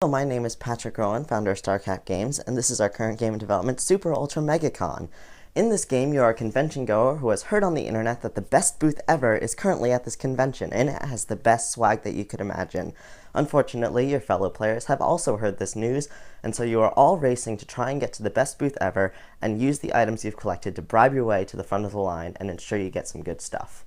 Hello, my name is Patrick Rowan, founder of StarCap Games, and this is our current game in development, Super Ultra MegaCon. In this game, you are a convention goer who has heard on the internet that the best booth ever is currently at this convention, and it has the best swag that you could imagine. Unfortunately, your fellow players have also heard this news, and so you are all racing to try and get to the best booth ever and use the items you've collected to bribe your way to the front of the line and ensure you get some good stuff.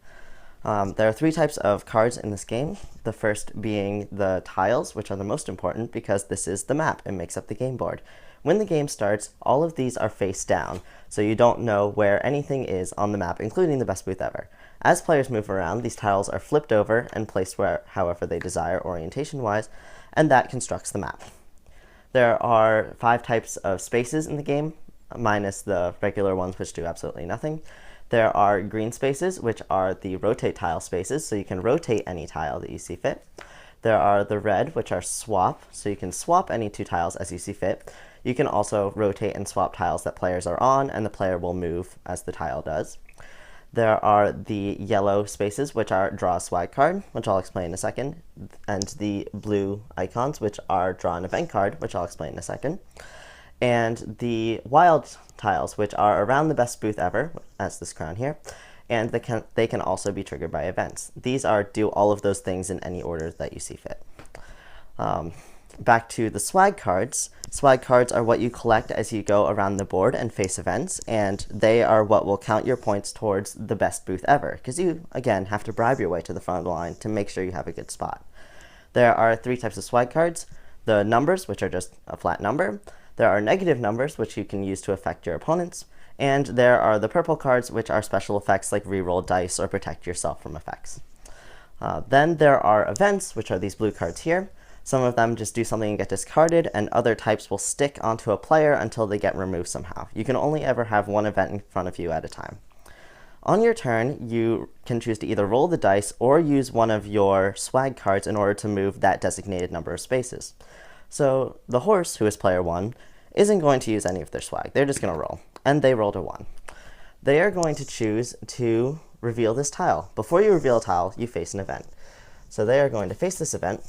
There are three types of cards in this game, the first being the tiles, which are the most important because this is the map and makes up the game board. When the game starts, all of these are face down, so you don't know where anything is on the map, including the best booth ever. As players move around, these tiles are flipped over and placed where however they desire orientation-wise, and that constructs the map. There are 5 types of spaces in the game, minus the regular ones which do absolutely nothing. There are green spaces, which are the rotate tile spaces, so you can rotate any tile that you see fit. There are the red, which are swap, so you can swap any 2 tiles as you see fit. You can also rotate and swap tiles that players are on, and the player will move as the tile does. There are the yellow spaces, which are draw a swag card, which I'll explain in a second, and the blue icons, which are draw an event card, which I'll explain in a second. And the wild tiles, which are around the best booth ever, as this crown here, and they can also be triggered by events. These are do all of those things in any order that you see fit. Back to the swag cards. Swag cards are what you collect as you go around the board and face events, and they are what will count your points towards the best booth ever, because you, again, have to bribe your way to the front of the line to make sure you have a good spot. There are 3 types of swag cards. The numbers, which are just a flat number. There are negative numbers, which you can use to affect your opponents, and there are the purple cards, which are special effects like reroll dice or protect yourself from effects. Then there are events, which are these blue cards here. Some of them just do something and get discarded, and other types will stick onto a player until they get removed somehow. You can only ever have 1 event in front of you at a time. On your turn, you can choose to either roll the dice or use one of your swag cards in order to move that designated number of spaces. So the horse, who is player 1, isn't going to use any of their swag. They're just going to roll, and they rolled a 1. They are going to choose to reveal this tile. Before you reveal a tile, you face an event. So they are going to face this event,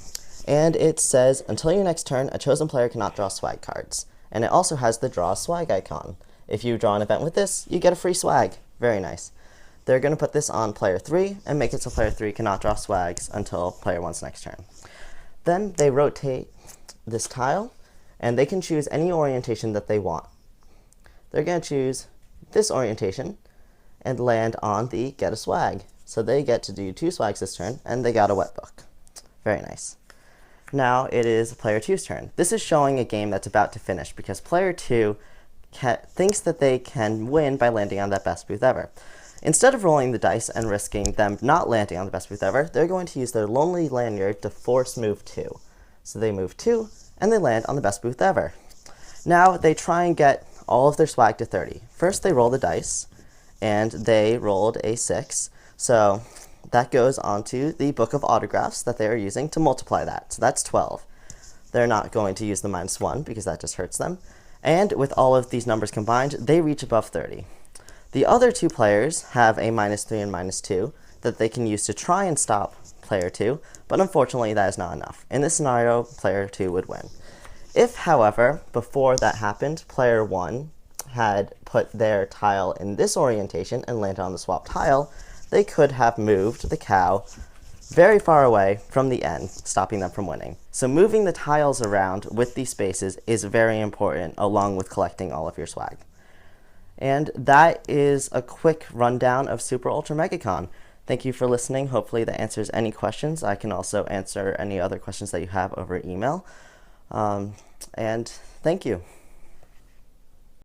and it says, until your next turn, a chosen player cannot draw swag cards. And it also has the draw swag icon. If you draw an event with this, you get a free swag. Very nice. They're going to put this on player 3 and make it so player 3 cannot draw swags until player 1's next turn. Then they rotate this tile, and they can choose any orientation that they want. They're going to choose this orientation and land on the get a swag. So they get to do 2 swags this turn, and they got a wet book. Very nice. Now it is player 2's turn. This is showing a game that's about to finish because player 2 thinks that they can win by landing on that best booth ever. Instead of rolling the dice and risking them not landing on the best booth ever, they're going to use their lonely lanyard to force move 2. So they move 2, and they land on the best booth ever. Now they try and get all of their swag to 30. First they roll the dice, and they rolled a 6. So that goes onto the book of autographs that they are using to multiply that. So that's 12. They're not going to use the -1 because that just hurts them. And with all of these numbers combined, they reach above 30. The other 2 players have a -3 and -2 that they can use to try and stop player 2, but unfortunately that is not enough. In this scenario, player 2 would win. If, however, before that happened, player 1 had put their tile in this orientation and landed on the swap tile, they could have moved the cow very far away from the end, stopping them from winning. So moving the tiles around with these spaces is very important, along with collecting all of your swag. And that is a quick rundown of Super Ultra MegaCon. Thank you for listening. Hopefully that answers any questions. I can also answer any other questions that you have over email. And thank you.